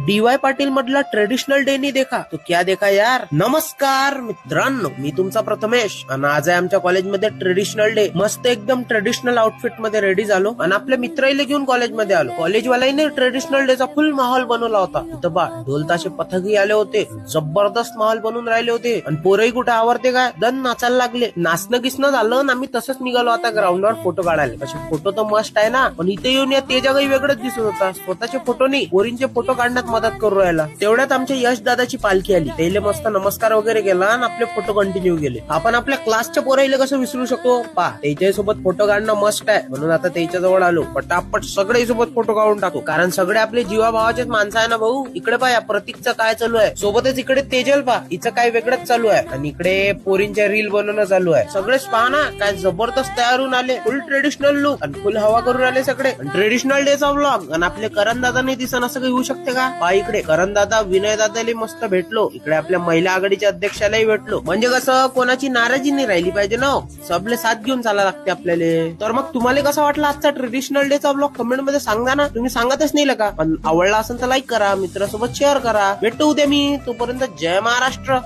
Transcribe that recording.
DY. Patil मधला traditional day नहीं देखा तो क्या देखा यार. नमस्कार मित्रांनो, मी तुमचा प्रथमेश आणि आज आहे आमच्या कॉलेजमध्ये ट्रेडिशनल डे. मस्त एकदम ट्रेडिशनल आउटफिट मध्ये रेडी झालो आणि आपल्या मित्राला घेऊन कॉलेजमध्ये आलो. कॉलेजवाल्याने ट्रेडिशनल डेचा फुल माहोल बनवला होता. इथं बा ढोल ताशे पथकही आले होते. जबरदस्त माहोल बनवून राहिले होते आणि पोरही कुठे आवडते काय दन नाचायला लागले. नाचणं गिसणं झालं आणि आम्ही तसंच निघालो आता ग्राउंडवर फोटो काढायला. असे फोटो तर मस्त आहे ना, पण इथे येऊन या ते जगाही वेगळंच दिसत होता. स्वतःचे फोटो नाही, पोरींचे फोटो काढण्यात मदत करू राहिला. तेवढ्यात आमच्या यश दादाची पालखी आली. त्याला मस्त नमस्कार वगैरे केला आणि आपले फोटो कंटिन्यू केले. आपण आपल्या क्लासच्या पोराईला कसं विसरू शकतो. पा त्याच्या सोबत फोटो काढणं मस्त आहे म्हणून आता त्याच्या जवळ आलो. पटापट सगळे सोबत फोटो काढून टाकू, कारण सगळे आपले जीवाभावाचेच माणसं आहे ना भाऊ. इकडे पा या प्रतीकचं काय चालू आहे, सोबतच इकडे तेजल पा हिचं काय वेगळंच चालू आहे आणि इकडे पोरींच्या रील बनवणं चालू आहे. सगळेच पहा ना काय जबरदस्त तयार होऊन आले. फुल ट्रेडिशनल लुक आणि फुल हवा करून आले सगळे. ट्रेडिशनल डेचा व्लॉग आणि आपले करण दादा नाही दिसन असं काही होऊ शकते का. पा इकडे करण दादा विनय दादाला मस्त भेटलो. इकडे आपल्या महिला आघाडीच्या अध्यक्षालाही भेटलो. म्हणजे कसं कोणाची नाराजी नाही राहिली पाहिजे ना, सबले साथ घेऊन चाला लागते आपल्याला. तर मग तुम्हाला कसा वाटला आजचा ट्रेडिशनल डेचा व्लॉग कमेंट मध्ये सांगा ना. तुम्ही सांगतच नाही का. पण आवडला असेल तर लाईक करा, मित्रासोबत शेअर करा. भेटतो उद्या मी. तोपर्यंत जय महाराष्ट्र.